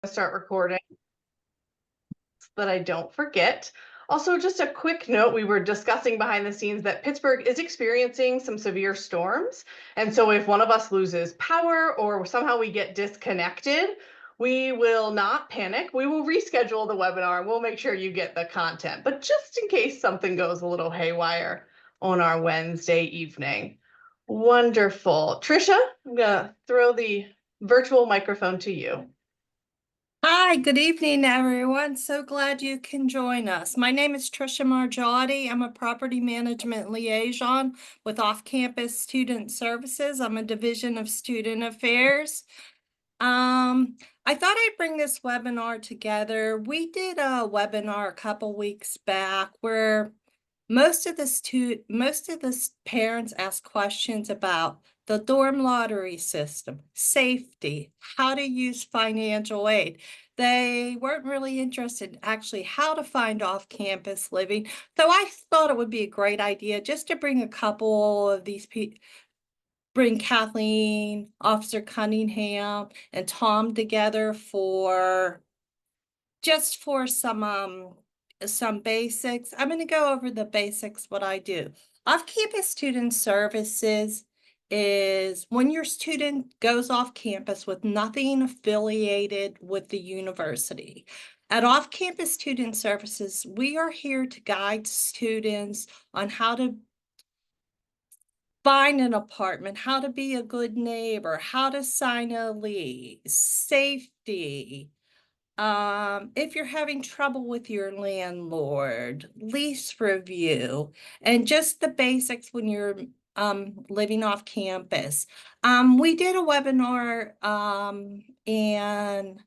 Start recording so that I don't forget. Also, just a quick note, we were discussing behind the scenes that Pittsburgh is experiencing some severe storms. And so if one of us loses power or somehow we get disconnected, we will not panic. We will reschedule the webinar and we'll make sure you get the content. But just in case something goes a little haywire on our Wednesday evening. Wonderful. Trisha, I'm gonna throw the virtual microphone to you. Hi, good evening, everyone. So glad you can join us. My name is Trisha Margiotti. I'm a property management liaison with Off-Campus Student Services. I'm a division of student affairs. I thought I'd bring this webinar together. We did a webinar a couple weeks back where most of the parents asked questions about the dorm lottery system, safety, how to use financial aid. They weren't really interested in actually how to find off-campus living. So I thought it would be a great idea just to bring a couple of these people, bring Kathleen, Officer Cunningham, and Tom together for just for some basics. I'm going to go over the basics, what I do. Off-campus student services is when your student goes off campus with nothing affiliated with the university. At Off-Campus Student Services, we are here to guide students on how to find an apartment, how to be a good neighbor, how to sign a lease, safety, if you're having trouble with your landlord, lease review, and just the basics when you're living off campus. We did a webinar, and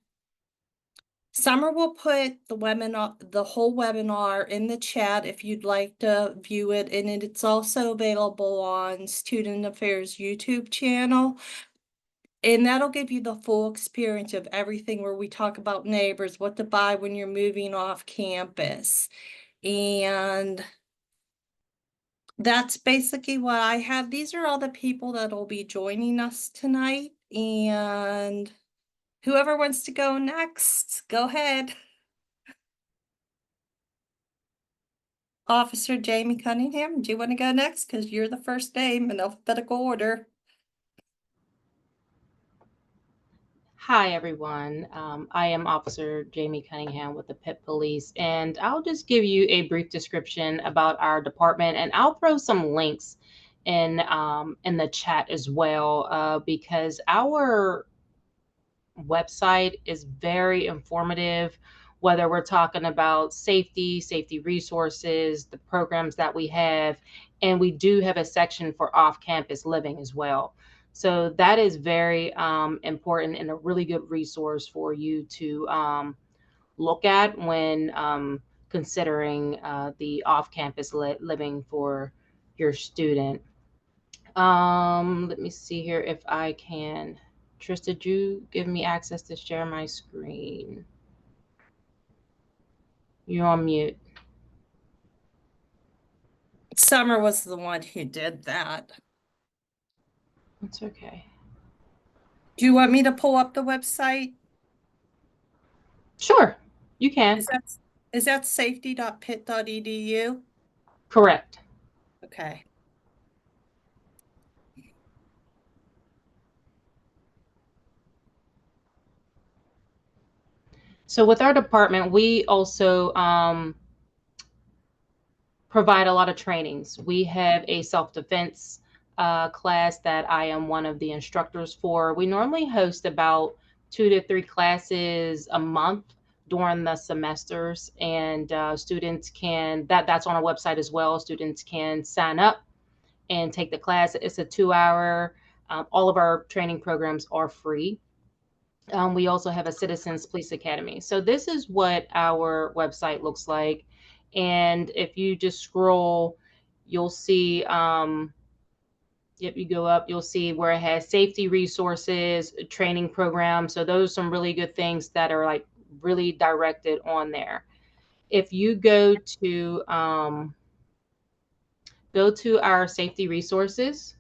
Summer will put the webinar, the whole webinar in the chat if you'd like to view it, and it's also available on Student Affairs YouTube channel. And that'll give you the full experience of everything where we talk about neighbors, what to buy when you're moving off campus. And that's basically what I have. These are all the people that will be joining us tonight. And whoever wants to go next, go ahead. Officer Jamie Cunningham, do you want to go next? Because you're the first name in alphabetical order. Hi, everyone. I am Officer Jamie Cunningham with the Pitt Police, and I'll just give you a brief description about our department, and I'll throw some links in the chat as well, because our website is very informative, whether we're talking about safety resources, the programs that we have, and we do have a section for off-campus living as well. So that is very important and a really good resource for you to look at when considering the off-campus living for your student. Let me see here if I can. Trista, did you give me access to share my screen? You're on mute. Summer was the one who did that. It's okay. Do you want me to pull up the website? Sure, you can. Is that safety.pitt.edu? Correct. Okay. So with our department, we also provide a lot of trainings. We have a self-defense class that I am one of the instructors for. We normally host about 2 to 3 classes a month during the semesters, and students can, that's on our website as well. Students can sign up and take the class. It's a 2-hour. All of our training programs are free. We also have a Citizens Police Academy. So this is what our website looks like. And if you just scroll, you'll see, yep, you go up, you'll see where it has safety resources, training programs. So those are some really good things that are like really directed on there. If you go to our safety resources,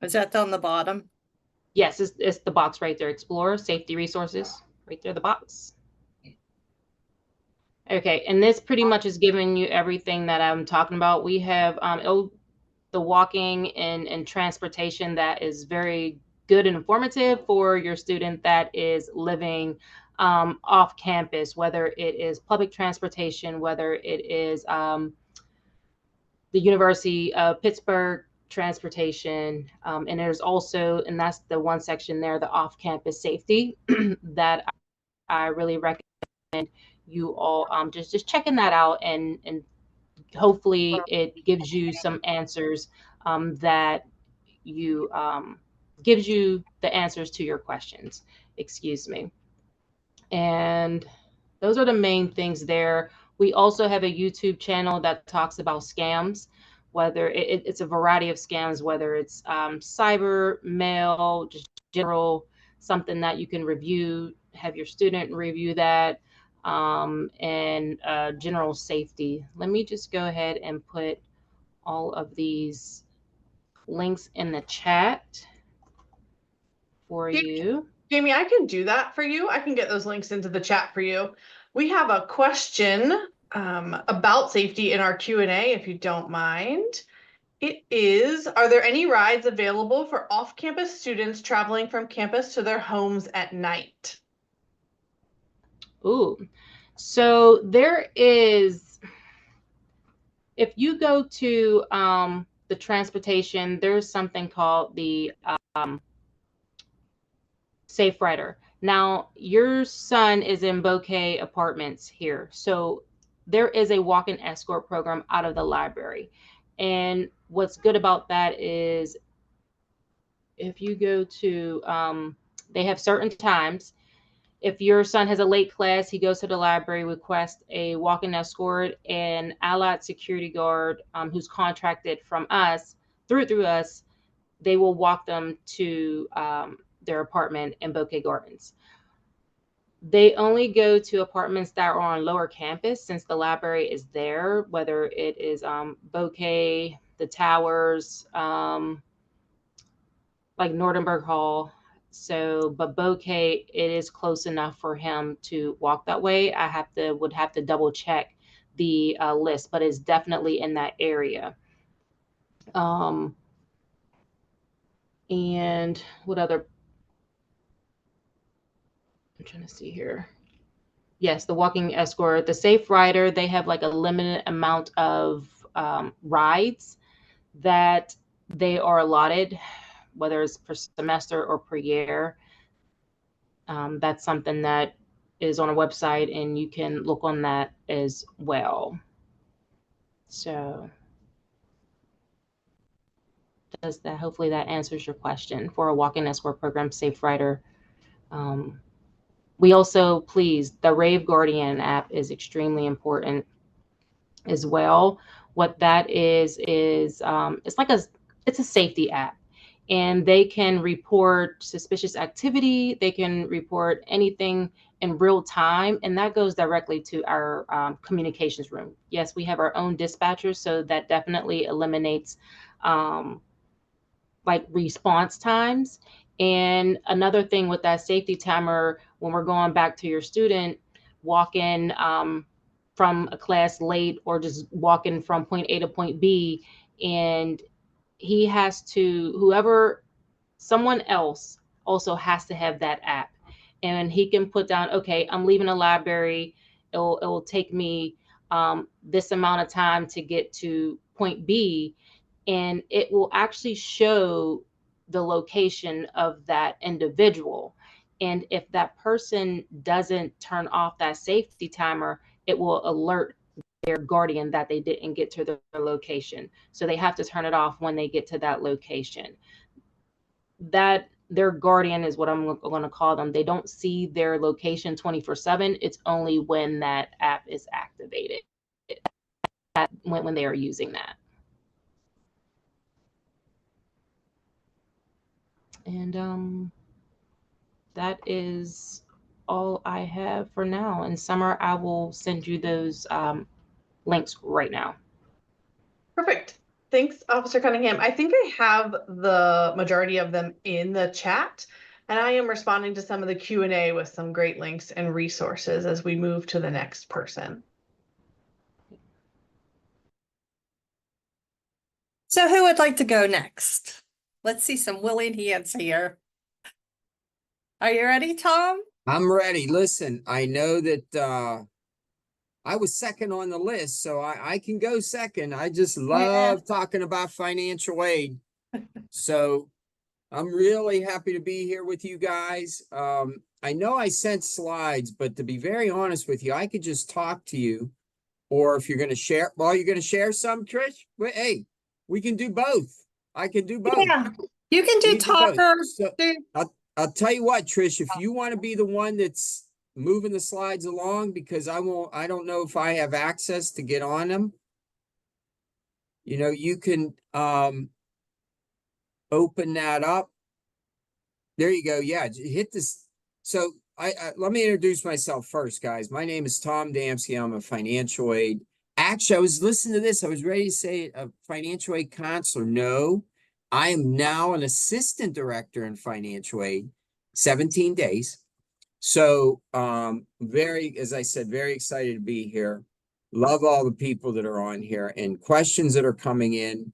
Is that on the bottom? Yes, it's the box right there. Explore safety resources. Right there, the box. Okay, and this pretty much is giving you everything that I'm talking about. We have the walking and transportation that is very good and informative for your student that is living off campus, whether it is public transportation, whether it is the University of Pittsburgh transportation. And there's also, and that's the one section there, the off campus safety that I really recommend you all just checking that out, and hopefully it gives you some answers that you gives you the answers to your questions. Excuse me. And those are the main things there. We also have a YouTube channel that talks about scams, whether it's a variety of scams, whether it's cyber, mail, just general, something that you can review, have your student review that, and general safety. Let me just go ahead and put all of these links in the chat for you. Jamie, I can do that for you. I can get those links into the chat for you. We have a question about safety in our Q&A, if you don't mind. It is, are there any rides available for off-campus students traveling from campus to their homes at night? Ooh, so there is, if you go to the transportation, there's something called the Safe Rider. Now, your son is in Bouquet Apartments here. So there is a walk-in escort program out of the library. And what's good about that is if you go to, they have certain times. If your son has a late class, he goes to the library, requests a walk-in escort, and allied security guard who's contracted from us, through us, they will walk them to their apartment in Bouquet Gardens. They only go to apartments that are on lower campus since the library is there, whether it is Bouquet, the Towers, like Nordenberg Hall. So, but Bouquet, it is close enough for him to walk that way. Would have to double check the list, but it's definitely in that area. And what other? I'm trying to see here. Yes, the walking escort, the Safe Rider, they have like a limited amount of rides that they are allotted, whether it's per semester or per year. That's something that is on a website, and you can look on that as well. So does that, hopefully that answers your question for a walk-in escort program, Safe Rider. We also, please, the Rave Guardian app is extremely important as well. What that is it's like it's a safety app, and they can report suspicious activity. They can report anything in real time, and that goes directly to our communications room. Yes, we have our own dispatchers, so that definitely eliminates like response times. And another thing with that safety timer, when we're going back to your student walking from a class late or just walking from point A to point B, and he has to, whoever, someone else also has to have that app, and he can put down, okay, I'm leaving the library. It will take me this amount of time to get to point B, and it will actually show the location of that individual. And if that person doesn't turn off that safety timer, it will alert their guardian that they didn't get to their location. So they have to turn it off when they get to that location. That their guardian is what I'm going to call them. They don't see their location 24/7. It's only when that app is activated, when they are using that. And that is all I have for now. In Summer, I will send you those links right now. Perfect. Thanks, Officer Cunningham. I think I have the majority of them in the chat, and I am responding to some of the Q&A with some great links and resources as we move to the next person. So who would like to go next? Let's see some willing hands here. Are you ready, Tom? I'm ready. Listen, I know that I was second on the list, so I can go second. I just love talking about financial aid. So I'm really happy to be here with you guys. I know I sent slides, but to be very honest with you, I could just talk to you. Or if you're going to share, well, you're going to share some, Trish? Well, hey, we can do both. I can do both. Yeah, you can do We can do both. talker. So I'll tell you what, Trish, if you want to be the one that's moving the slides along, because I don't know if I have access to get on them. You know, you can open that up. There you go. Yeah, hit this. So let me introduce myself first, guys. My name is Tom Damsky. I'm a financial aid. Actually, I was listening to this. I was ready to say a financial aid counselor. No, I am now an assistant director in financial aid, 17 days. So as I said, very excited to be here. Love all the people that are on here and questions that are coming in.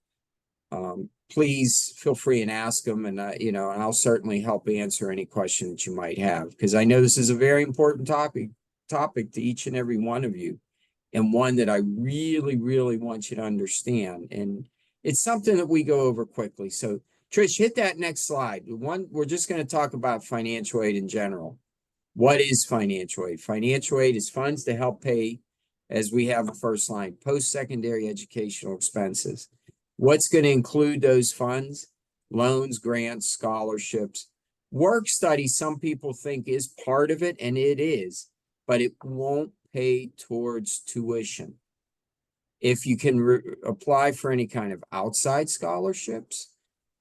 Please feel free and ask them, and and I'll certainly help answer any question that you might have, because I know this is a very important topic to each and every one of you, and one that I really, really want you to understand. And it's something that we go over quickly. So Trish, hit that next slide. We're just going to talk about financial aid in general. What is financial aid? Financial aid is funds to help pay, as we have the first line, post-secondary educational expenses. What's going to include those funds? Loans, grants, scholarships. Work study, some people think is part of it, and it is, but it won't pay towards tuition. If you can apply for any kind of outside scholarships,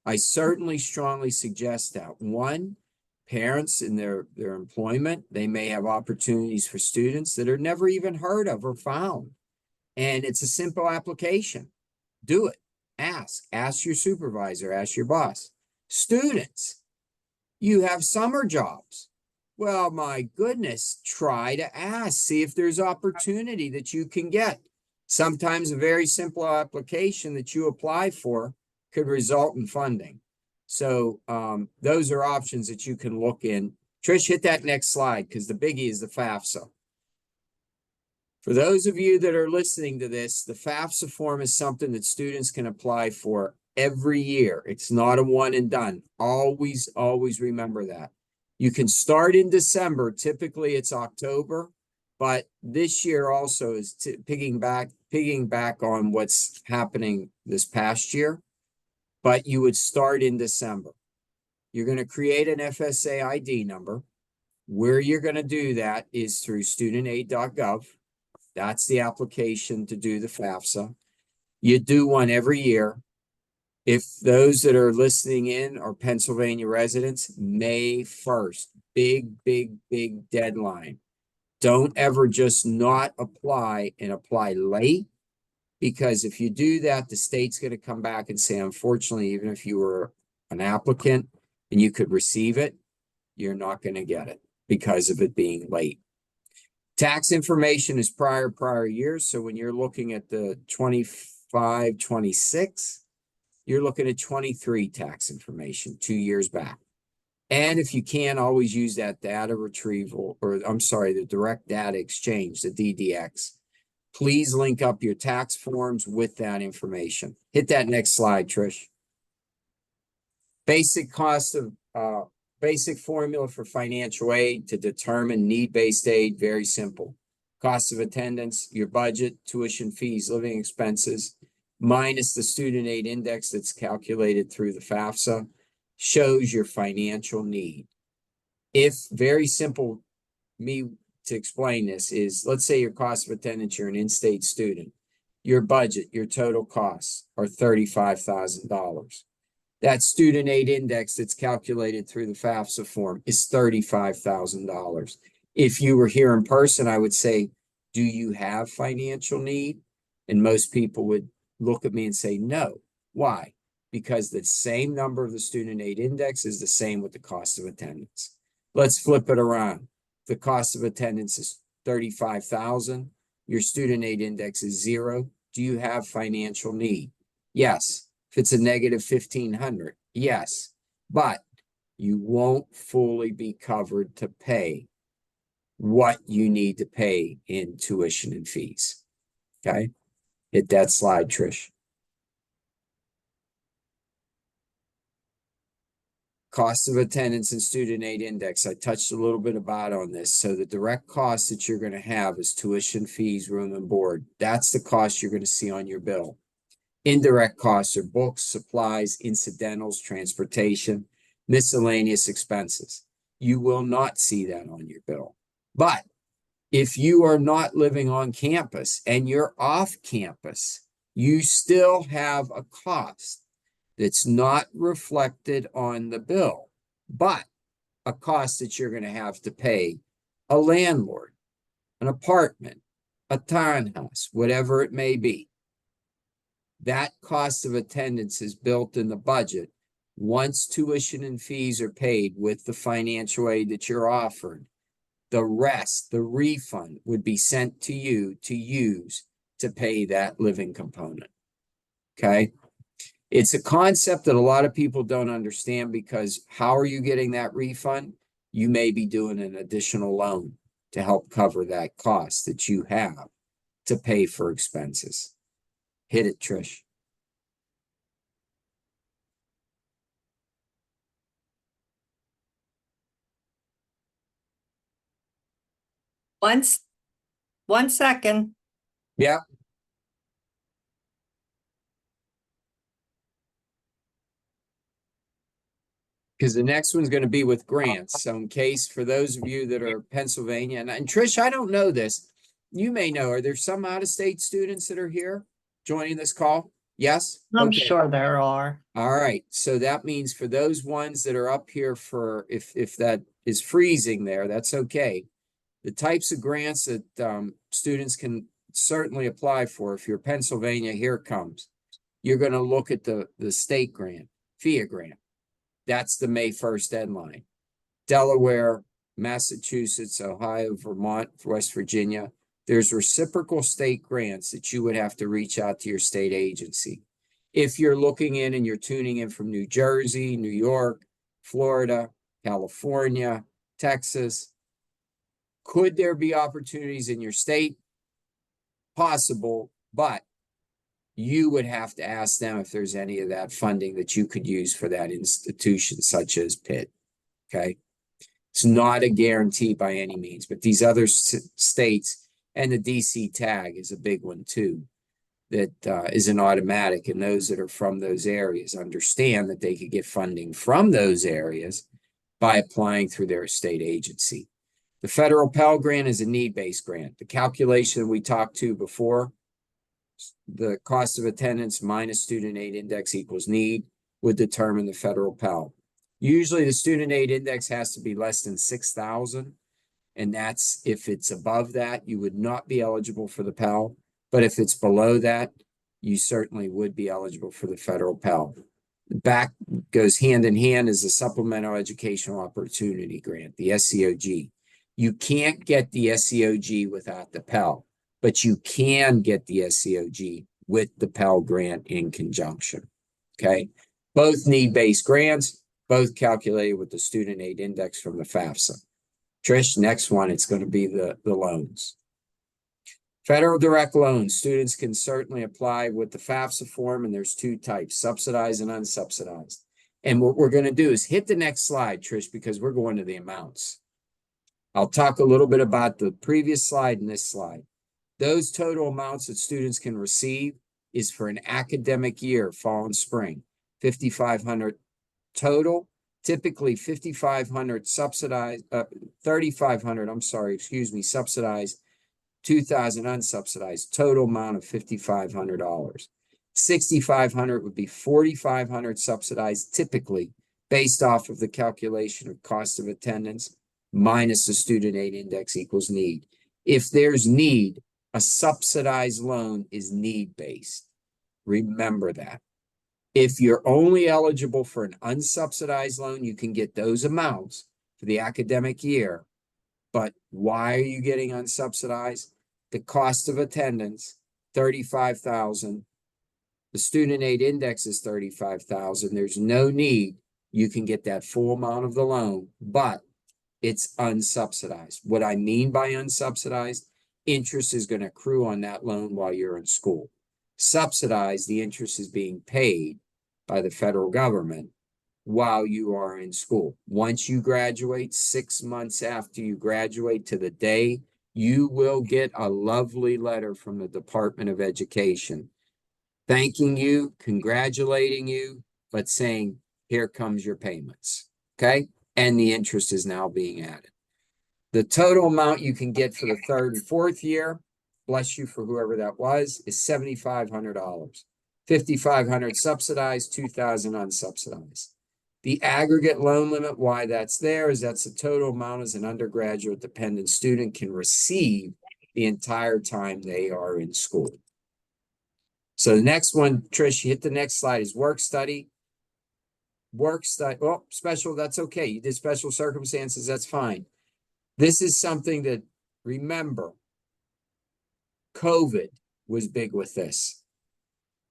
I certainly strongly suggest that. One, parents in their employment, they may have opportunities for students that are never even heard of or found. And it's a simple application. Do it. Ask your supervisor, ask your boss. Students, you have summer jobs. Well, my goodness, try to ask, see if there's opportunity that you can get. Sometimes a very simple application that you apply for could result in funding. So those are options that you can look in. Trish, hit that next slide, because the biggie is the FAFSA. For those of you that are listening to this, the FAFSA form is something that students can apply for every year. It's not a one and done. Always, always remember that. You can start in December. Typically, it's October. But this year also is piggyback on what's happening this past year. But you would start in December. You're going to create an FSA ID number. Where you're going to do that is through studentaid.gov. That's the application to do the FAFSA. You do one every year. If those that are listening in are Pennsylvania residents, May 1st, big deadline. Don't ever just not apply and apply late, because if you do that, the state's going to come back and say, unfortunately, even if you were an applicant and you could receive it, you're not going to get it because of it being late. Tax information is prior years. So when you're looking at the 25, 26, you're looking at 23 tax information 2 years back. And if you can, always use that data retrieval, or I'm sorry, the direct data exchange, the DDX. Please link up your tax forms with that information. Hit that next slide, Trish. Basic formula for financial aid to determine need-based aid, very simple. Cost of attendance, your budget, tuition fees, living expenses, minus the student aid index that's calculated through the FAFSA, shows your financial need. If very simple, me to explain this is, let's say your cost of attendance, you're an in-state student. Your budget, your total costs are $35,000. That student aid index that's calculated through the FAFSA form is $35,000. If you were here in person, I would say, do you have financial need? And most people would look at me and say, no. Why? Because the same number of the student aid index is the same with the cost of attendance. Let's flip it around. The cost of attendance is 35,000. Your student aid index is 0. Do you have financial need? Yes. If it's a negative 1,500, yes. But you won't fully be covered to pay what you need to pay in tuition and fees. Okay? Hit that slide, Trish. Cost of attendance and student aid index. I touched a little bit about on this. So the direct cost that you're going to have is tuition, fees, room and board. That's the cost you're going to see on your bill. Indirect costs are books, supplies, incidentals, transportation, miscellaneous expenses. You will not see that on your bill. But if you are not living on campus and you're off campus, you still have a cost that's not reflected on the bill, but a cost that you're going to have to pay a landlord, an apartment, a townhouse, whatever it may be. That cost of attendance is built in the budget. Once tuition and fees are paid with the financial aid that you're offered, the rest, the refund, would be sent to you to use to pay that living component. Okay? It's a concept that a lot of people don't understand, because how are you getting that refund? You may be doing an additional loan to help cover that cost that you have to pay for expenses. Hit it, Trish. One second. Yeah. Because the next one's going to be with grants. So in case, for those of you that are Pennsylvania, and Trish, I don't know this, you may know, are there some out-of-state students that are here joining this call? Yes? I'm Okay. sure there are. All right. So that means for those ones that are up here for, if that is freezing there, that's okay. The types of grants that students can certainly apply for, if you're Pennsylvania, here it comes. You're going to look at the state grant, FIA grant. That's the May 1st deadline. Delaware, Massachusetts, Ohio, Vermont, West Virginia. There's reciprocal state grants that you would have to reach out to your state agency. If you're looking in and you're tuning in from New Jersey, New York, Florida, California, Texas, could there be opportunities in your state? Possible, but you would have to ask them if there's any of that funding that you could use for that institution, such as Pitt. Okay. It's not a guarantee by any means, but these other states, and the DC tag is a big one too, that is an automatic. And those that are from those areas understand that they could get funding from those areas by applying through their state agency. The federal Pell Grant is a need-based grant. The calculation we talked to before, the cost of attendance minus student aid index equals need, would determine the federal Pell. Usually the student aid index has to be less than 6,000. And that's, if it's above that, you would not be eligible for the Pell. But if it's below that, you certainly would be eligible for the federal Pell. The back goes hand in hand as the Supplemental Educational Opportunity Grant, the SEOG. You can't get the SEOG without the Pell, but you can get the SEOG with the Pell Grant in conjunction. Okay. Both need-based grants, both calculated with the student aid index from the FAFSA. Trish, next one, it's going to be the loans. Federal direct loans, students can certainly apply with the FAFSA form, and there's two types, subsidized and unsubsidized. And what we're going to do is hit the next slide, Trish, because we're going to the amounts. I'll talk a little bit about the previous slide and this slide. Those total amounts that students can receive is for an academic year, fall and spring, $5,500 total. Typically 5,500 subsidized, 3,500, I'm sorry, excuse me, subsidized, 2,000 unsubsidized, total amount of $5,500. 6,500 would be 4,500 subsidized, typically based off of the calculation of cost of attendance minus the student aid index equals need. If there's need, a subsidized loan is need-based. Remember that. If you're only eligible for an unsubsidized loan, you can get those amounts for the academic year. But why are you getting unsubsidized? The cost of attendance, 35,000. The student aid index is 35,000. There's no need. You can get that full amount of the loan, but it's unsubsidized. What I mean by unsubsidized, interest is going to accrue on that loan while you're in school. Subsidized, the interest is being paid by the federal government while you are in school. Once you graduate, 6 months after you graduate to the day, you will get a lovely letter from the Department of Education thanking you, congratulating you, but saying, here comes your payments. Okay. And the interest is now being added. The total amount you can get for the third and fourth year, bless you for whoever that was, is $7,500. $5,500 subsidized, $2,000 unsubsidized. The aggregate loan limit, why that's there, is that's the total amount as an undergraduate dependent student can receive the entire time they are in school. So the next one, Trish, you hit the next slide, is work study. Work study, oh, special, that's okay. You did special circumstances, that's fine. This is something that, remember, COVID was big with this.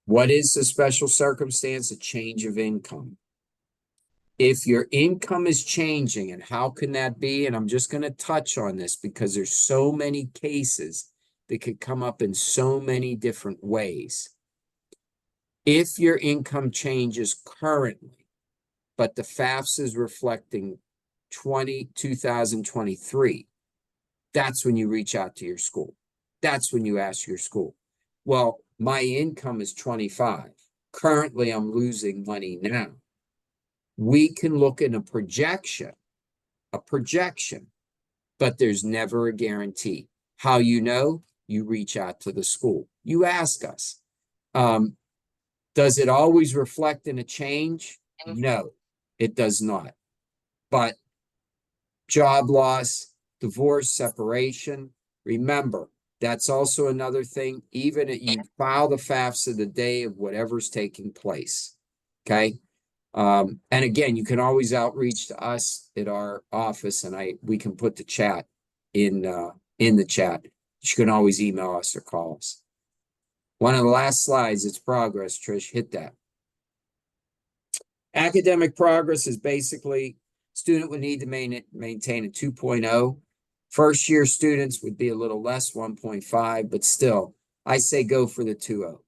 What is the special circumstance? A change of income. If your income is changing, and how can that be? And I'm just going to touch on this because there's so many cases that could come up in so many different ways. If your income changes currently, but the FAFSA is reflecting 2023, that's when you reach out to your school. That's when you ask your school, well, my income is 25. Currently, I'm losing money now. We can look at a projection, but there's never a guarantee. How you know? You reach out to the school. You ask us. Does it always reflect in a change? No, it does not. But job loss, divorce, separation, remember, that's also another thing. Even if you file the FAFSA the day of whatever's taking place, okay? And again, you can always outreach to us at our office, and we can put the chat in the chat. You can always email us or call us. One of the last slides, it's progress, Trish, hit that. Academic progress is basically student would need to maintain a 2.0. First year students would be a little less, 1.5, but still, I say go for the 2.0.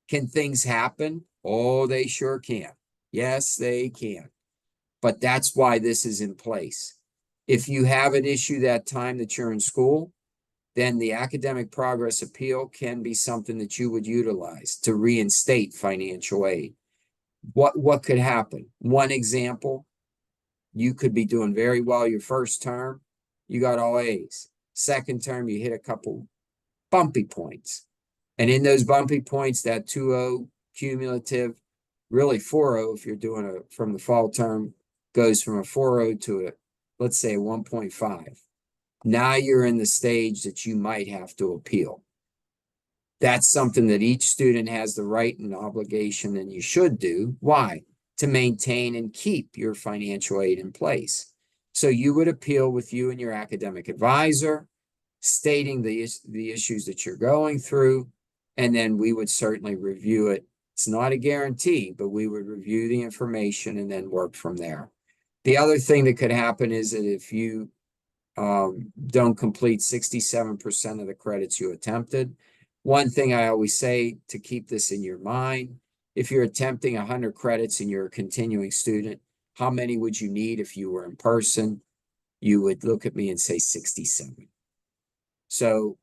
Can things happen? Oh, they sure can. Yes, they can. But that's why this is in place. If you have an issue that time that you're in school, then the academic progress appeal can be something that you would utilize to reinstate financial aid. What could happen? One example, you could be doing very well your first term, you got all A's. Second term, you hit a couple bumpy points. And in those bumpy points, that 2.0 cumulative, really 4.0 if you're doing from the fall term, goes from a 4.0 to let's say a 1.5. Now you're in the stage that you might have to appeal. That's something that each student has the right and obligation, and you should do. Why? To maintain and keep your financial aid in place. So you would appeal with you and your academic advisor, stating the issues that you're going through, and then we would certainly review it. It's not a guarantee, but we would review the information and then work from there. The other thing that could happen is that if you don't complete 67% of the credits you attempted, one thing I always say to keep this in your mind, if you're attempting 100 credits and you're a continuing student, how many would you need if you were in person? You would look at me and say 67. So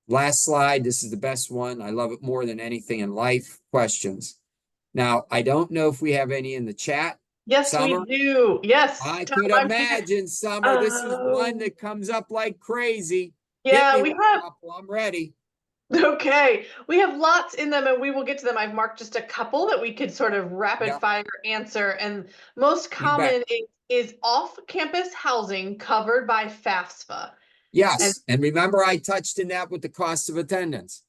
last slide, this is the best one. I love it more than anything in life. Questions. Now, I don't know if we have any in the chat. Yes, Summer? we do. Yes. I Tom, could I'm here. imagine, Summer. This is one that comes up like crazy. Yeah, Hit me we with a have. couple. I'm ready. Okay, we have lots in them and we will get to them. I've marked just a couple that we could sort of rapid Yep. fire answer. And most You bet. common is off-campus housing covered by FAFSA. Yes. And remember, I touched in that with the cost of attendance.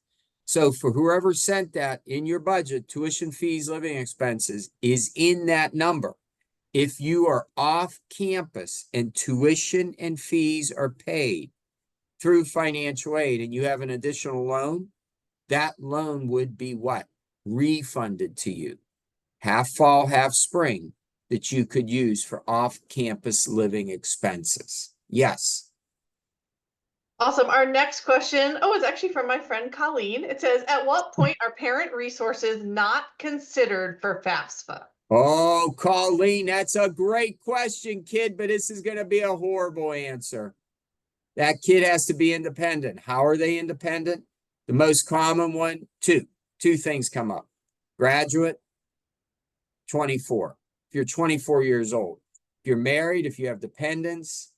So for whoever sent that in your budget, tuition fees, living expenses is in that number. If you are off campus and tuition and fees are paid through financial aid and you have an additional loan, that loan would be what? Refunded to you. Half fall, half spring that you could use for off-campus living expenses. Yes. Awesome. Our next question, oh, it's actually from my friend Colleen. It says, at what point are parent resources not considered for FAFSA? Oh, Colleen, that's a great question, kid, but this is going to be a horrible answer. That kid has to be independent. How are they independent? The most common one, two things come up. Graduate, 24. If you're 24 years old. If you're married, if you have dependents,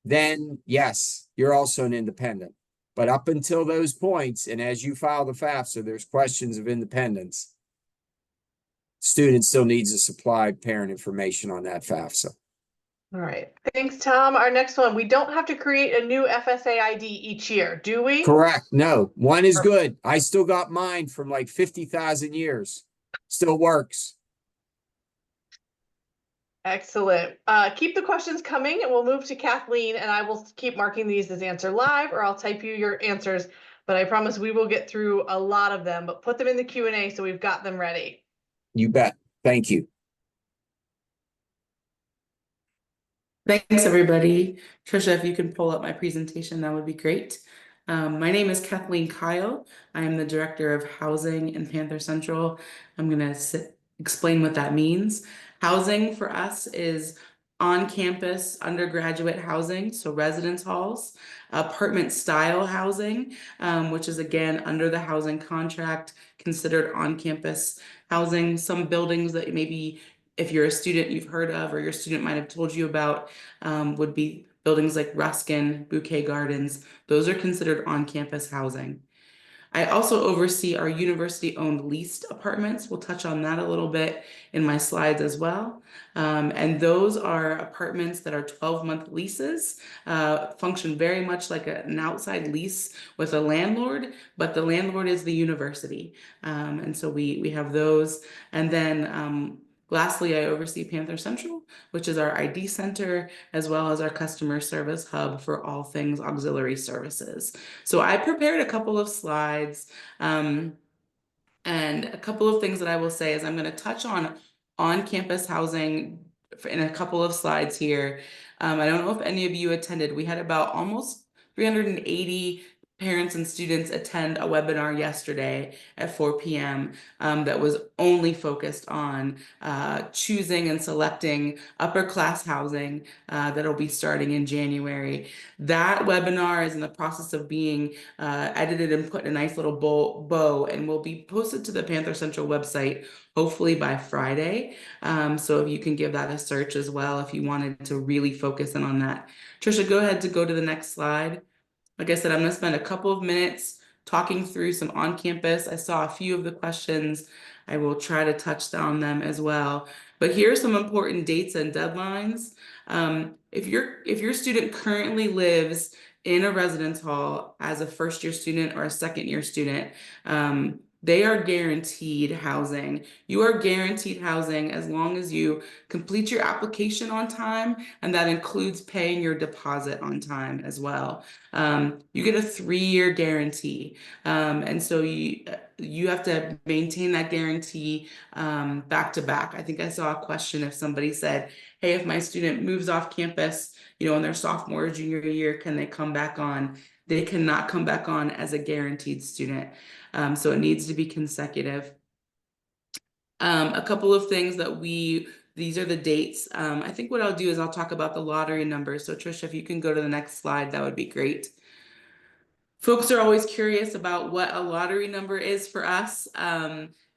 then yes, you're also an independent. But up until those points, and as you file the FAFSA, there's questions of independence. Student still needs to supply parent information on that FAFSA. All right. Thanks, Tom. Our next one, we don't have to create a new FSA ID each year, do we? Correct. No, one is good. I still got mine from like 50,000 years. Still works. Excellent. Keep the questions coming and we'll move to Kathleen and I will keep marking these as answer live or I'll type you your answers, but I promise we will get through a lot of them, but put them in the Q&A so we've got them ready. You bet. Thank you. Thanks, everybody. Trisha, if you can pull up my presentation, that would be great. My name is Kathleen Kyle. I am the Director of Housing in Panther Central. I'm going to explain what that means. Housing for us is on-campus undergraduate housing, so residence halls, apartment style housing, which is again under the housing contract, considered on-campus housing. Some buildings that maybe if you're a student you've heard of or your student might have told you about would be buildings like Ruskin, Bouquet Gardens. Those are considered on-campus housing. I also oversee our university-owned leased apartments. We'll touch on that a little bit in my slides as well. And those are apartments that are 12-month leases, function very much like an outside lease with a landlord, but the landlord is the university. And so we have those. And then lastly, I oversee Panther Central, which is our ID center, as well as our customer service hub for all things auxiliary services. So I prepared a couple of slides, and a couple of things that I will say is I'm going to touch on-campus housing in a couple of slides here. I don't know if any of you attended. We had about almost 380 parents and students attend a webinar yesterday at 4 p.m. That was only focused on choosing and selecting upper class housing that'll be starting in January. That webinar is in the process of being edited and put in a nice little bow and will be posted to the Panther Central website hopefully by Friday. So if you can give that a search as well if you wanted to really focus in on that. Trisha, go ahead to go to the next slide. Like I said, I'm going to spend a couple of minutes talking through some on-campus. I saw a few of the questions. I will try to touch on them as well. But here are some important dates and deadlines. If your student currently lives in a residence hall as a first-year student or a second-year student, they are guaranteed housing. You are guaranteed housing as long as you complete your application on time, and that includes paying your deposit on time as well. You get a 3-year guarantee, and so you have to maintain that guarantee back to back. I think I saw a question if somebody said, hey, if my student moves off campus, in their sophomore or junior year, can they come back on? They cannot come back on as a guaranteed student. So it needs to be consecutive. A couple of things that these are the dates. I think what I'll do is I'll talk about the lottery numbers. So Trisha, if you can go to the next slide, that would be great. Folks are always curious about what a lottery number is for us.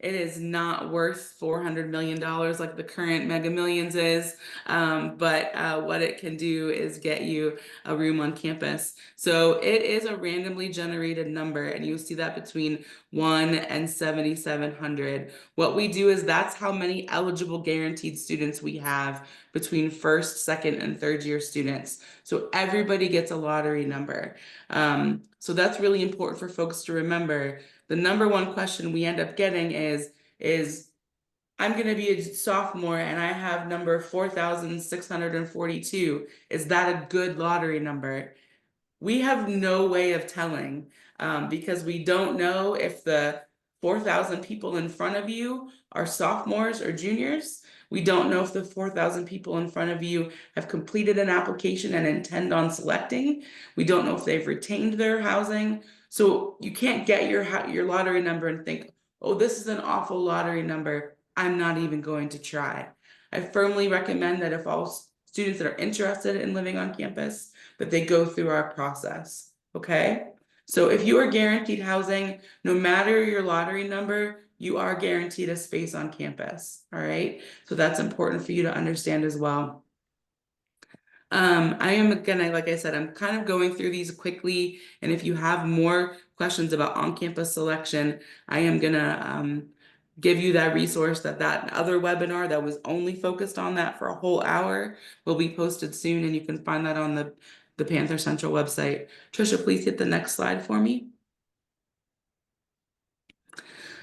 It is not worth $400 million like the current Mega Millions is, but what it can do is get you a room on campus. So it is a randomly generated number, and you see that between 1 and 7,700. What we do is that's how many eligible guaranteed students we have between first, second, and third year students. So everybody gets a lottery number. So that's really important for folks to remember. The number one question we end up getting is I'm going to be a sophomore and I have number 4,642. Is that a good lottery number? We have no way of telling because we don't know if the 4,000 people in front of you are sophomores or juniors. We don't know if the 4,000 people in front of you have completed an application and intend on selecting. We don't know if they've retained their housing. So you can't get your lottery number and think, oh, this is an awful lottery number. I'm not even going to try. I firmly recommend that if all students that are interested in living on campus, that they go through our process, okay? So if you are guaranteed housing, no matter your lottery number, you are guaranteed a space on campus, all right? So that's important for you to understand as well. I am gonna, like I said, I'm kind of going through these quickly, and if you have more questions about on-campus selection, I am gonna give you that resource, that other webinar that was only focused on that for a whole hour will be posted soon, and you can find that on the Panther Central website. Trisha, please hit the next slide for me.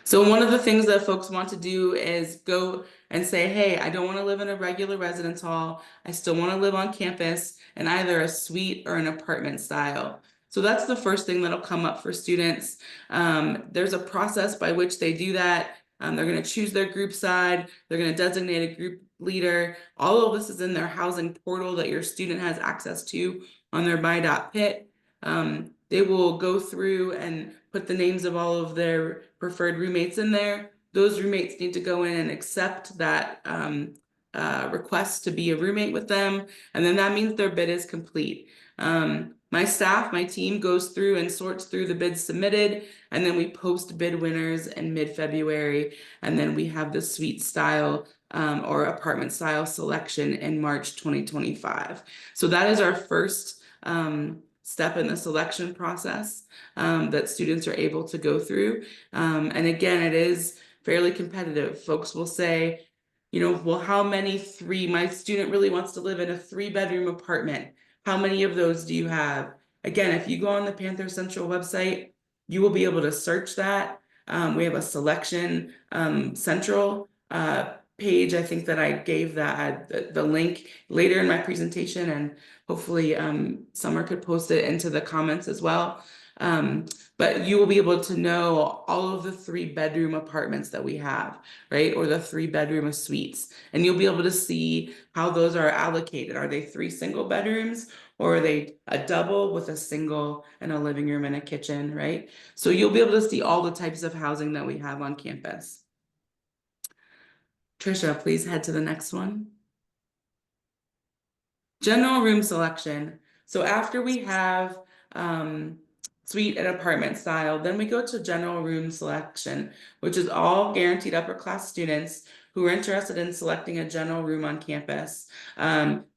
So one of the things that folks want to do is go and say, hey, I don't want to live in a regular residence hall. I still want to live on campus in either a suite or an apartment style. So that's the first thing that'll come up for students. There's a process by which they do that. They're going to choose their group side. They're going to designate a group leader. All of this is in their housing portal that your student has access to on their buy.pitt. They will go through and put the names of all of their preferred roommates in there. Those roommates need to go in and accept that request to be a roommate with them. And then that means their bid is complete. My staff, my team goes through and sorts through the bids submitted, and then we post bid winners in mid-February. And then we have the suite style or apartment style selection in March 2025. So that is our first step in the selection process that students are able to go through. And again, it is fairly competitive. Folks will say, you know, well, how many my student really wants to live in a 3-bedroom apartment. How many of those do you have? Again, if you go on the Panther Central website, you will be able to search that. We have a selection central page. I think that I gave that the link later in my presentation, and hopefully Summer could post it into the comments as well. But you will be able to know all of the 3-bedroom apartments that we have, right? Or the 3-bedroom suites. And you'll be able to see how those are allocated. Are they 3 single bedrooms, or are they a double with a single and a living room and a kitchen, right? So you'll be able to see all the types of housing that we have on campus. Trisha, please head to the next one. General room selection. So after we have suite and apartment style, then we go to general room selection, which is all guaranteed upper class students who are interested in selecting a general room on campus,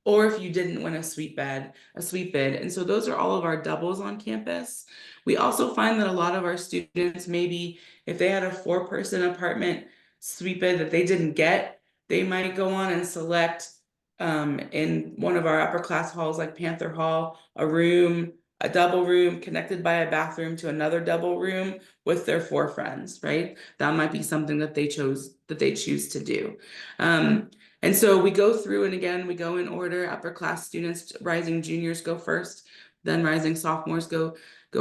or if you didn't win a suite bid. And so those are all of our doubles on campus. We also find that a lot of our students, maybe if they had a 4-person apartment suite bid that they didn't get, they might go on and select in one of our upper class halls like Panther Hall, a double room connected by a bathroom to another double room with their 4 friends, right? That might be something that they choose to do. And so we go through, and again, we go in order. Upper class students, rising juniors go first, then rising sophomores go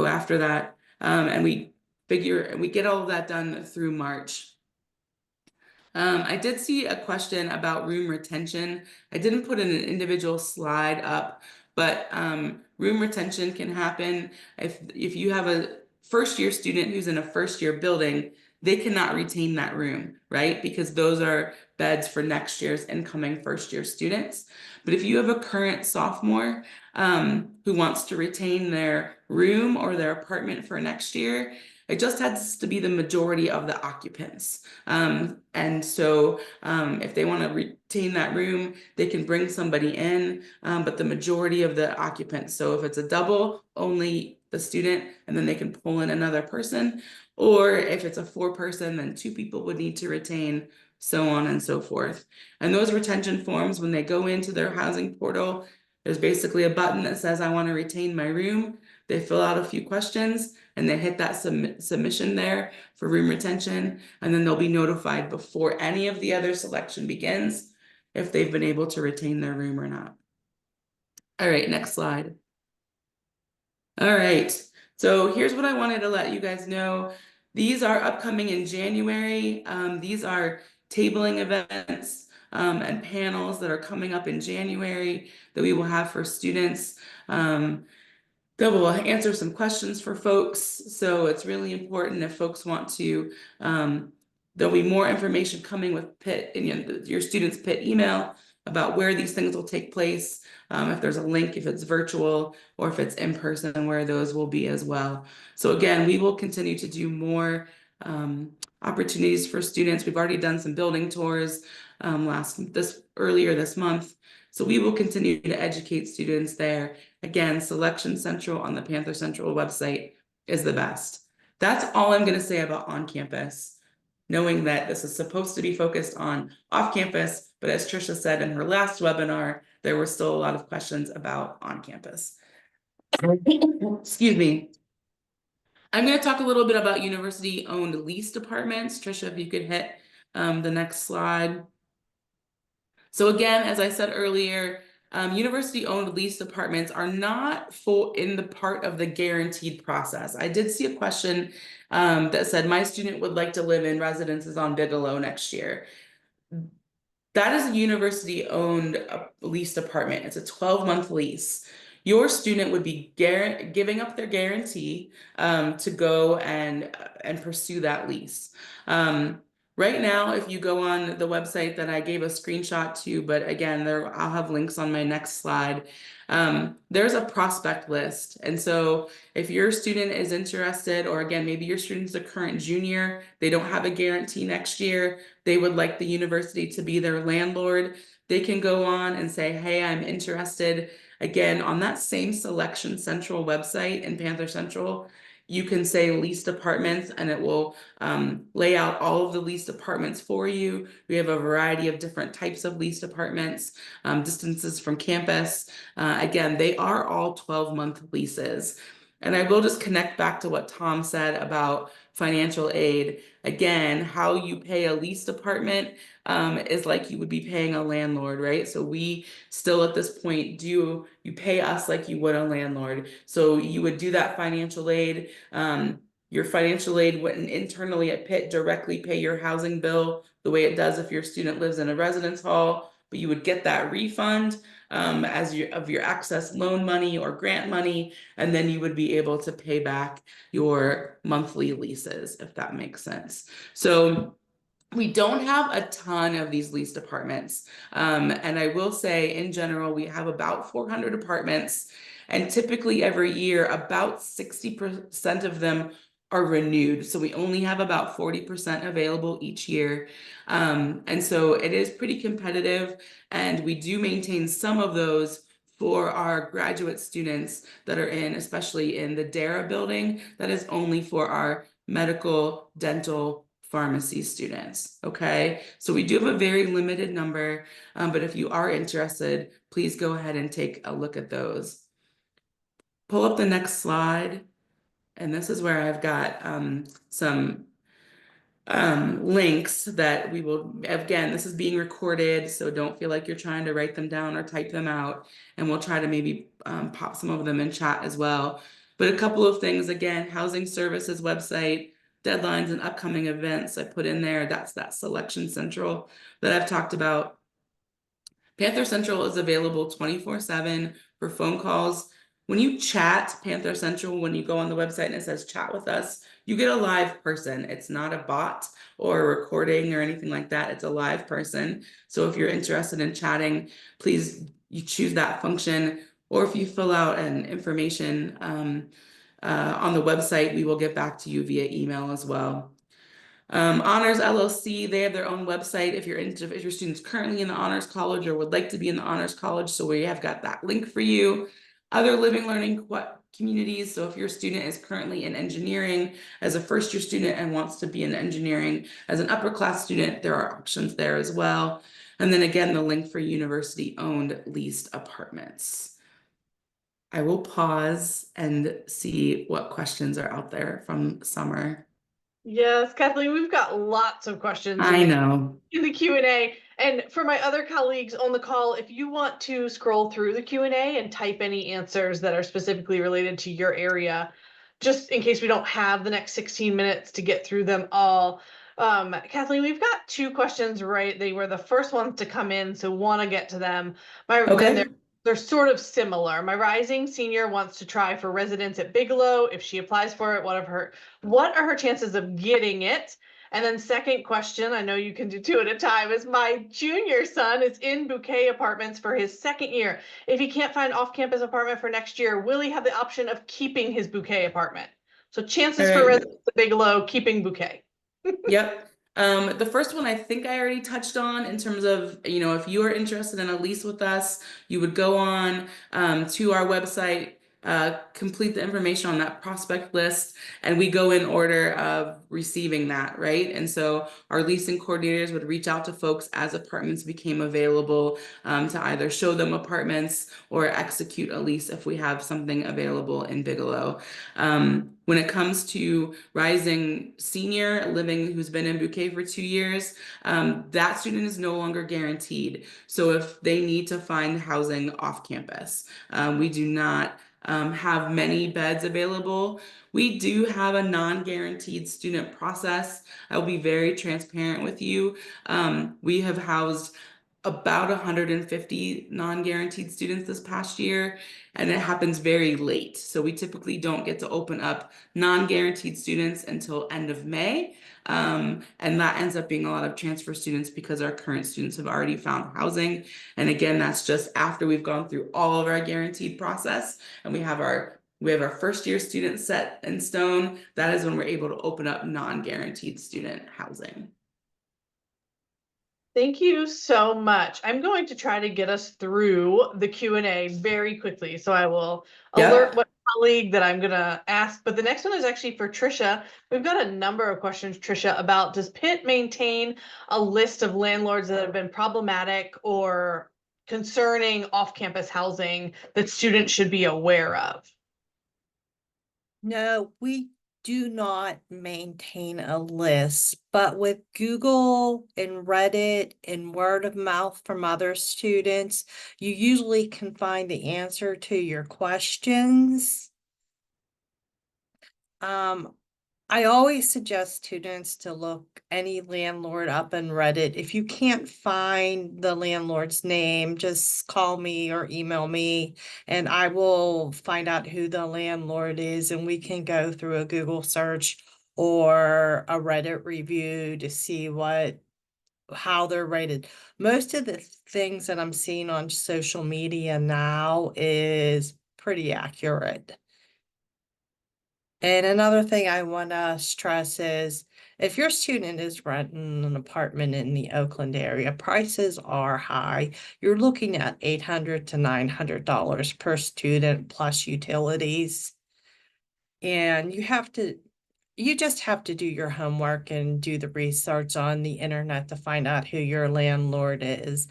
after that. And we get all of that done through March. I did see a question about room retention. I didn't put in an individual slide up, but room retention can happen if you have a first-year student who's in a first-year building, they cannot retain that room, right? Because those are beds for next year's incoming first-year students. But if you have a current sophomore who wants to retain their room or their apartment for next year, It just has to be the majority of the occupants. And so if they want to retain that room, they can bring somebody in, but the majority of the occupants. So if it's a double, only the student, and then they can pull in another person. Or if it's a 4-person, then 2 people would need to retain, so on and so forth. And those retention forms, when they go into their housing portal, there's basically a button that says, I want to retain my room. They fill out a few questions and they hit that submission there for room retention. And then they'll be notified before any of the other selection begins if they've been able to retain their room or not. All right, next slide. All right, so here's what I wanted to let you guys know. These are upcoming in January. These are tabling events and panels that are coming up in January that we will have for students. That will answer some questions for folks. So it's really important if folks want to, there'll be more information coming with Pitt and your students' Pitt email about where these things will take place. If there's a link, if it's virtual or if it's in person, where those will be as well. So again, we will continue to do more opportunities for students. We've already done some building tours earlier this month. So we will continue to educate students there. Again, Selection Central on the Panther Central website is the best. That's all I'm going to say about on campus, knowing that this is supposed to be focused on off campus, but as Trisha said in her last webinar, there were still a lot of questions about on campus. Excuse me. I'm going to talk a little bit about university-owned leased apartments. Trisha, if you could hit the next slide. So again, as I said earlier, university-owned leased apartments are not full in the part of the guaranteed process. I did see a question that said, my student would like to live in residences on Bigelow next year. That is a university-owned leased apartment. It's a 12-month lease. Your student would be giving up their guarantee to go and pursue that lease. Right now, if you go on the website that I gave a screenshot to, but again, I'll have links on my next slide. There's a prospect list. And so if your student is interested, or again, maybe your student's a current junior, they don't have a guarantee next year, they would like the university to be their landlord, they can go on and say, hey, I'm interested. Again, on that same Selection Central website in Panther Central, you can say leased apartments and it will lay out all of the leased apartments for you. We have a variety of different types of leased apartments, distances from campus. Again, they are all 12-month leases. And I will just connect back to what Tom said about financial aid. Again, how you pay a leased apartment is like you would be paying a landlord, right? So we still at this point you pay us like you would a landlord. So you would do that financial aid. Your financial aid wouldn't internally at Pitt directly pay your housing bill the way it does if your student lives in a residence hall, but you would get that refund of your excess loan money or grant money, and then you would be able to pay back your monthly leases, if that makes sense. So we don't have a ton of these leased apartments. And I will say in general, we have about 400 apartments, and typically every year, about 60% of them are renewed. So we only have about 40% available each year. And so it is pretty competitive, and we do maintain some of those for our graduate students that are especially in the DARA building, that is only for our medical, dental, pharmacy students. Okay, so we do have a very limited number, but if you are interested, please go ahead and take a look at those. Pull up the next slide. And this is where I've got some links that we will, again, this is being recorded, so don't feel like you're trying to write them down or type them out, and we'll try to maybe pop some of them in chat as well. But a couple of things, again, Housing Services website, deadlines and upcoming events I put in there. That's that Selection Central that I've talked about. Panther Central is available 24/7 for phone calls. When you chat Panther Central, when you go on the website and it says chat with us, you get a live person. It's not a bot or a recording or anything like that. It's a live person. So if you're interested in chatting, please you choose that function. Or if you fill out an information on the website. We will get back to you via email as well. Honors LLC, they have their own website if your student's currently in the Honors College or would like to be in the Honors College, so we have got that link for you. Other living learning communities, so if your student is currently in engineering as a first-year student and wants to be in engineering as an upper class student, there are options there as well. And then again, the link for university-owned leased apartments. I will pause and see what questions are out there from Summer. Yes, Kathleen, we've got lots of questions I know. in the Q&A. And for my other colleagues on the call, if you want to scroll through the Q&A and type any answers that are specifically related to your area, just in case we don't have the next 16 minutes to get through them all. Kathleen, we've got 2 questions, right? They were the first ones to come in, so want to get to them. Okay. They're sort of similar. My rising senior wants to try for residence at Bigelow. If she applies for it, what are her chances of getting it? And then second question, I know you can do 2 at a time, is my junior son is in Bouquet Apartments for his 2nd year. If he can't find off-campus apartment for next year, will he have the option of keeping his Bouquet apartment? So chances All for right. residence at Bigelow, keeping Bouquet. Yep. The first one I think I already touched on in terms of, if you are interested in a lease with us, you would go on to our website, complete the information on that prospect list, and we go in order of receiving that, right? And so our leasing coordinators would reach out to folks as apartments became available to either show them apartments or execute a lease if we have something available in Bigelow. When it comes to rising senior living who's been in Bouquet for 2 years, that student is no longer guaranteed. So if they need to find housing off campus, we do not have many beds available. We do have a non-guaranteed student process. I'll be very transparent with you. We have housed about 150 non-guaranteed students this past year, and it happens very late. So we typically don't get to open up non-guaranteed students until end of May. And that ends up being a lot of transfer students because our current students have already found housing. And again, that's just after we've gone through all of our guaranteed process and we have our first year students set in stone. That is when we're able to open up non-guaranteed student housing. Thank you so much. I'm going to try to get us through the Q&A very quickly. So I will alert what colleague that I'm going to ask. But the next one is actually for Trisha. We've got a number of questions, Trisha, about does Pitt maintain a list of landlords that have been problematic or concerning off-campus housing that students should be aware of? No, we do not maintain a list, but with Google and Reddit and word of mouth from other students, you usually can find the answer to your questions. I always suggest students to look any landlord up in Reddit. If you can't find the landlord's name, just call me or email me and I will find out who the landlord is and we can go through a Google search or a Reddit review to see how they're rated. Most of the things that I'm seeing on social media now is pretty accurate. And another thing I want to stress is if your student is renting an apartment in the Oakland area, prices are high. You're looking at $800 to $900 per student plus utilities. And you just have to do your homework and do the research on the internet to find out who your landlord is.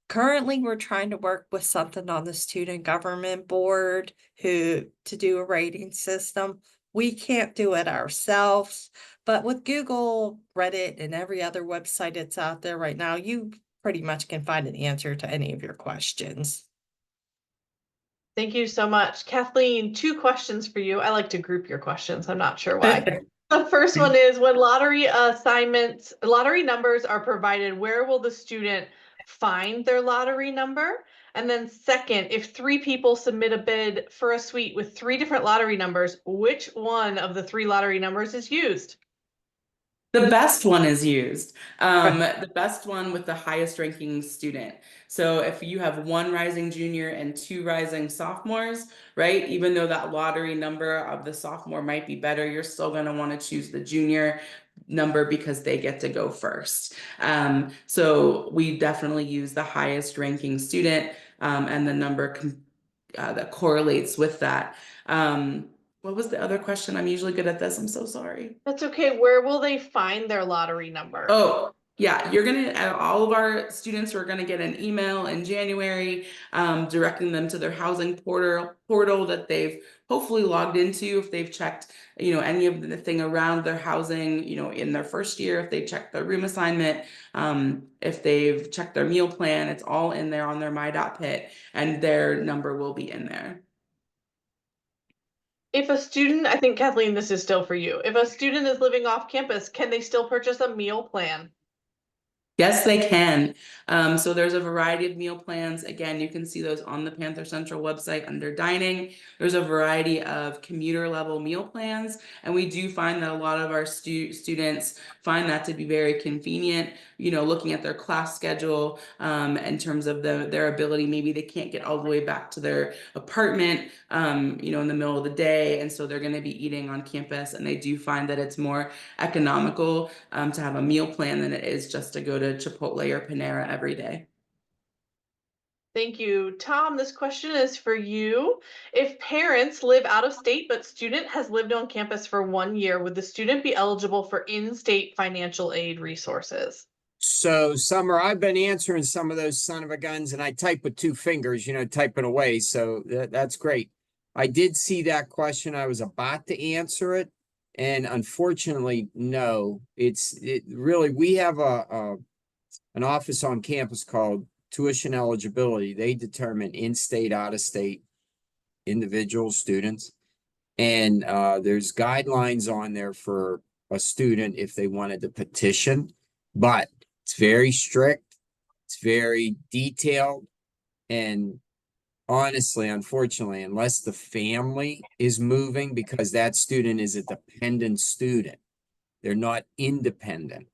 Currently, we're trying to work with something on the student government board to do a rating system. We can't do it ourselves, but with Google, Reddit, and every other website that's out there right now, you pretty much can find an answer to any of your questions. Thank you so much. Kathleen, 2 questions for you. I like to group your questions. I'm not sure why. The first one is when lottery numbers are provided, where will the student find their lottery number? And then second, if 3 people submit a bid for a suite with 3 different lottery numbers, which one of the 3 lottery numbers is used? The best one is used. The best one with the highest ranking student. So if you have one rising junior and two rising sophomores, right? Even though that lottery number of the sophomore might be better, you're still going to want to choose the junior number because they get to go first. So we definitely use the highest ranking student, and the number that correlates with that. What was the other question? I'm usually good at this. I'm so sorry. That's okay. Where will they find their lottery number? Oh, yeah, you're gonna, all of our students are gonna get an email in January, directing them to their housing portal that they've hopefully logged into if they've checked, any of the thing around their housing, in their first year, if they checked their room assignment, if they've checked their meal plan, it's all in there on their my.pit, and their number will be in there. If a student, I think Kathleen, this is still for you. If a student is living off campus, can they still purchase a meal plan? Yes, they can. So there's a variety of meal plans. Again, you can see those on the Panther Central website under dining. There's a variety of commuter level meal plans, and we do find that a lot of our students find that to be very convenient, looking at their class schedule, in terms of their ability. Maybe they can't get all the way back to their apartment, in the middle of the day, and so they're going to be eating on campus, and they do find that it's more economical to have a meal plan than it is just to go to Chipotle or Panera every day. Thank you. Tom, this question is for you. If parents live out of state, but student has lived on campus for 1 year, would the student be eligible for in-state financial aid resources? So, Summer, I've been answering some of those son of a guns, and I type with two fingers, typing away. So that's great. I did see that question. I was about to answer it, and unfortunately, no. It really, we have an office on campus called tuition eligibility. They determine in-state, out-of-state individual students, and there's guidelines on there for a student if they wanted to petition, but it's very strict, it's very detailed, and honestly, unfortunately, unless the family is moving, because that student is a dependent student, they're not independent.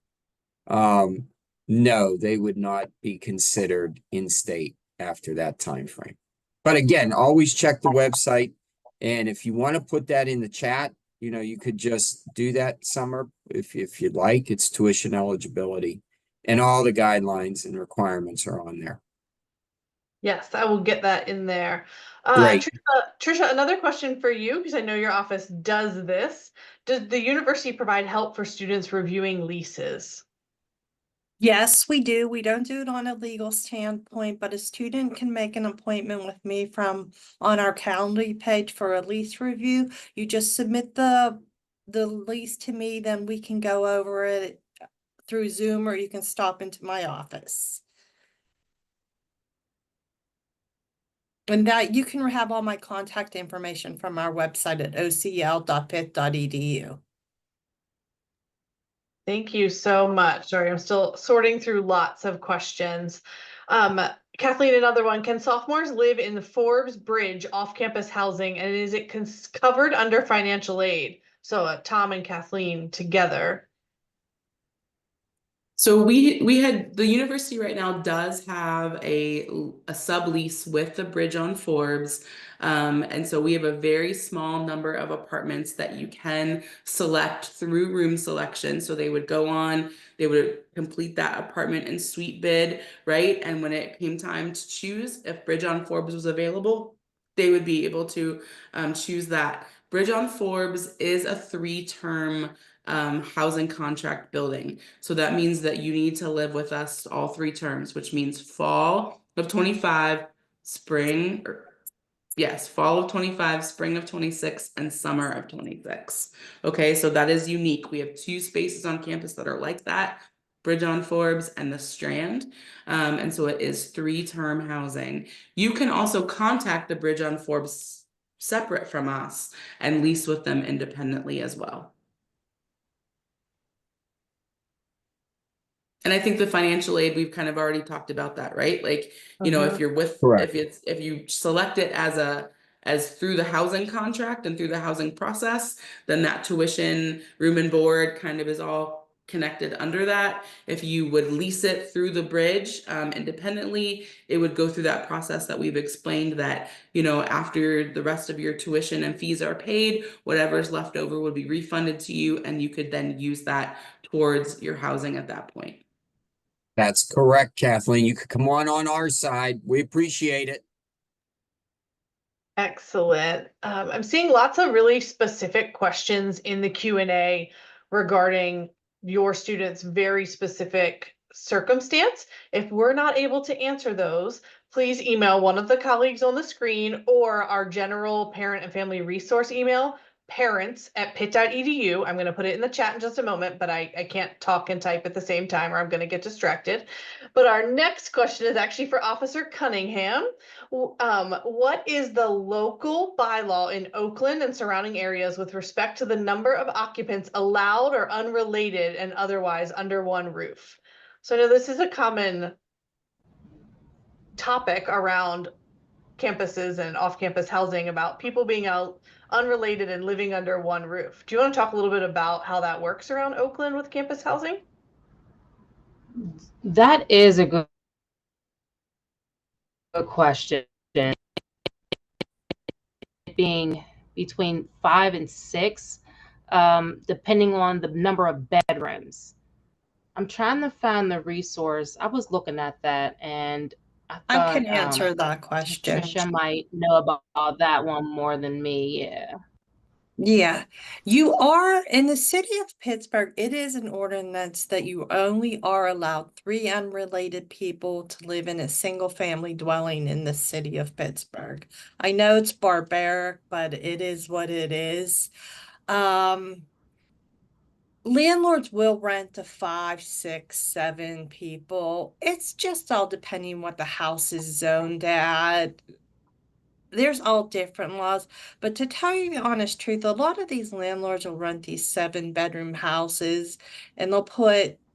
No, they would not be considered in-state after that time frame. But again, always check the website, and if you want to put that in the chat, you could just do that, Summer, if you'd like. It's tuition eligibility, and all the guidelines and requirements are on there. Yes, I will get that in there. Great. Trisha, another question for you, because I know your office does this. Does the university provide help for students reviewing leases? Yes, we do. We don't do it on a legal standpoint, but a student can make an appointment with me on our calendar page for a lease review. You just submit the lease to me, then we can go over it through Zoom, or you can stop into my office. And that you can have all my contact information from our website at ocl.pitt.edu. Thank you so much. Sorry, I'm still sorting through lots of questions. Kathleen, another one. Can sophomores live in the Forbes Bridge off-campus housing, and is it covered under financial aid? So Tom and Kathleen together. So we had, the university right now does have a sublease with the Bridge on Forbes. And so we have a very small number of apartments that you can select through room selection. So they would go on, they would complete that apartment and suite bid, right? And when it came time to choose if Bridge on Forbes was available, they would be able to choose that. Bridge on Forbes is a 3-term housing contract building. So that means that you need to live with us all 3 terms, which means fall of 25, fall of 25, spring of 26, and summer of 26. Okay, so that is unique. We have 2 spaces on campus that are like that, Bridge on Forbes and the Strand. And so it is 3-term housing. You can also contact the Bridge on Forbes separate from us and lease with them independently as well. And I think the financial aid, we've kind of already talked about that, right? Like, if you're Correct. if you select it as through the housing contract and through the housing process, then that tuition, room and board kind of is all connected under that. If you would lease it through the bridge independently, it would go through that process that we've explained, that, you know, after the rest of your tuition and fees are paid, whatever's left over would be refunded to you, and you could then use that towards your housing at that point. That's correct, Kathleen. You could come on our side. We appreciate it. Excellent. I'm seeing lots of really specific questions in the Q&A regarding your students' very specific circumstance. If we're not able to answer those, please email one of the colleagues on the screen or our general parent and family resource email, parents@pitt.edu. I'm going to put it in the chat in just a moment, but I can't talk and type at the same time or I'm going to get distracted. But our next question is actually for Officer Cunningham. What is the local bylaw in Oakland and surrounding areas with respect to the number of occupants allowed or unrelated and otherwise under one roof? So I know this is a common topic around campuses and off-campus housing about people being out unrelated and living under one roof. Do you want to talk a little bit about how that works around Oakland with campus housing? That is a good question. Being between 5 and 6, depending on the number of bedrooms. I'm trying to find the resource. I was looking at that, and I I thought can answer that question. Trisha might know about that one more than me. Yeah. Yeah, you are in the city of Pittsburgh. It is an ordinance that you only are allowed 3 unrelated people to live in a single family dwelling in the city of Pittsburgh. I know it's barbaric, but it is what it is. Landlords will rent to 5, 6, 7 people. It's just all depending what the house is zoned at. There's all different laws, but to tell you the honest truth, a lot of these landlords will rent these 7-bedroom houses and they'll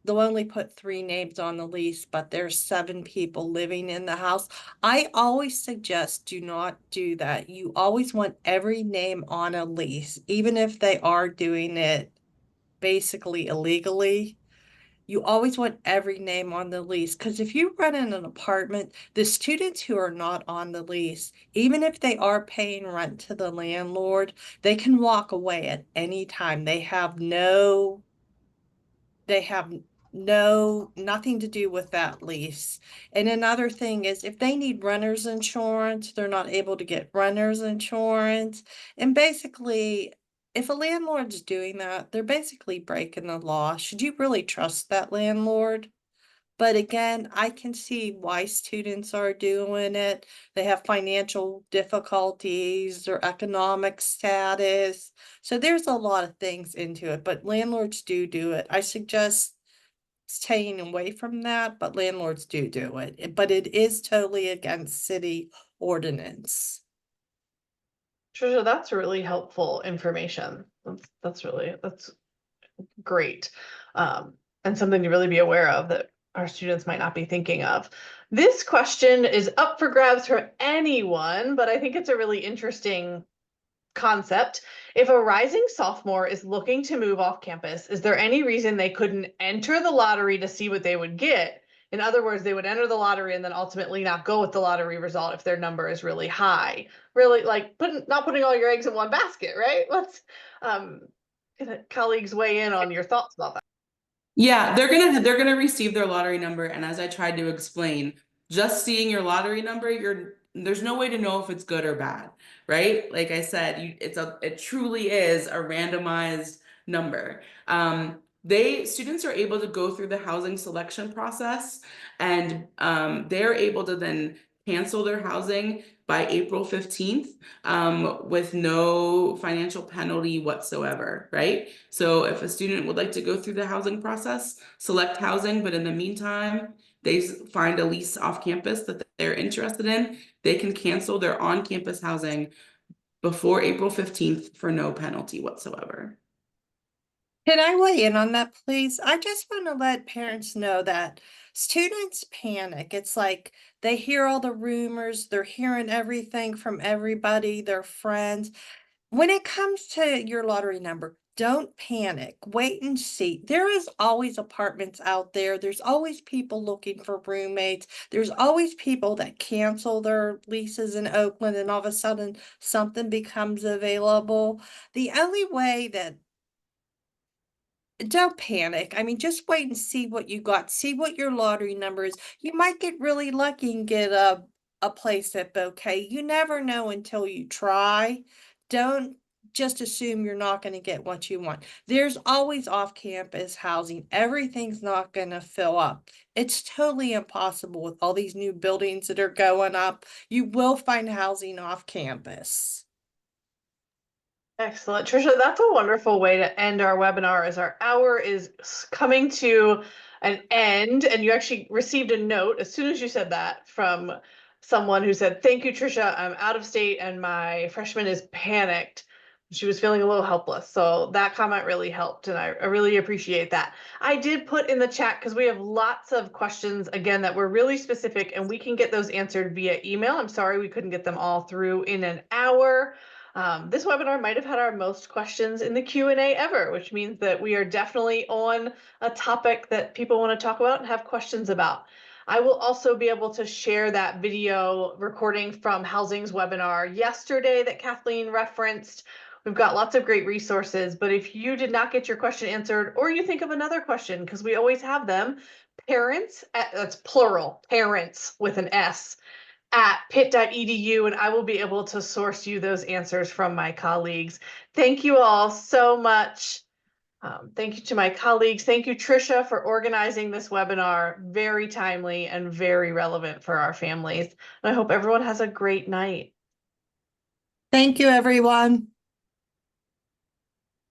only put 3 names on the lease, but there's 7 people living in the house. I always suggest do not do that. You always want every name on a lease, even if they are doing it basically illegally. You always want every name on the lease, because if you rent in an apartment, the students who are not on the lease, even if they are paying rent to the landlord, they can walk away at any time. They have nothing to do with that lease. And another thing is, if they need renter's insurance, they're not able to get renter's insurance. And basically, if a landlord's doing that, they're basically breaking the law. Should you really trust that landlord? But again, I can see why students are doing it. They have financial difficulties, their economic status. So there's a lot of things into it, but landlords do it. I suggest staying away from that, but landlords do it. But it is totally against city ordinance. Trisha, that's really helpful information. That's great. And something to really be aware of that our students might not be thinking of. This question is up for grabs for anyone, but I think it's a really interesting concept. If a rising sophomore is looking to move off campus, is there any reason they couldn't enter the lottery to see what they would get? In other words, they would enter the lottery and then ultimately not go with the lottery result if their number is really high. Really, like not putting all your eggs in one basket, right? Let's colleagues weigh in on your thoughts about that. Yeah, they're gonna receive their lottery number, and as I tried to explain, just seeing your lottery number, there's no way to know if it's good or bad, right? Like I said, it truly is a randomized number. Students are able to go through the housing selection process, and they're able to then cancel their housing by April 15th with no financial penalty whatsoever, right? So if a student would like to go through the housing process, select housing, but in the meantime, they find a lease off campus that they're interested in, they can cancel their on-campus housing before April 15th for no penalty whatsoever. Can I weigh in on that, please? I just want to let parents know that students panic. It's like they hear all the rumors, they're hearing everything from everybody, their friends. When it comes to your lottery number, Don't panic. Wait and see. There is always apartments out there. There's always people looking for roommates. There's always people that cancel their leases in Oakland and all of a sudden something becomes available. The only way that don't panic. I mean, just wait and see what you got. See what your lottery number is. You might get really lucky and get a place at Bouquet. You never know until you try. Don't just assume you're not going to get what you want. There's always off-campus housing. Everything's not going to fill up. It's totally impossible with all these new buildings that are going up. You will find housing off campus. Excellent. Trisha, that's a wonderful way to end our webinar as our hour is coming to an end. And you actually received a note as soon as you said that from someone who said, "Thank you, Trisha. I'm out of state and my freshman is panicked." She was feeling a little helpless. So that comment really helped. And I really appreciate that. I did put in the chat because we have lots of questions, again, that were really specific and we can get those answered via email. I'm sorry we couldn't get them all through in an hour. This webinar might have had our most questions in the Q&A ever, which means that we are definitely on a topic that people want to talk about and have questions about. I will also be able to share that video recording from Housing's webinar yesterday that Kathleen referenced. We've got lots of great resources, but if you did not get your question answered or you think of another question, because we always have them, parents, that's plural, parents with an S, at pitt.edu, and I will be able to source you those answers from my colleagues. Thank you all so much. Thank you to my colleagues. Thank you, Trisha, for organizing this webinar. Very timely and very relevant for our families. And I hope everyone has a great night. Thank you, everyone.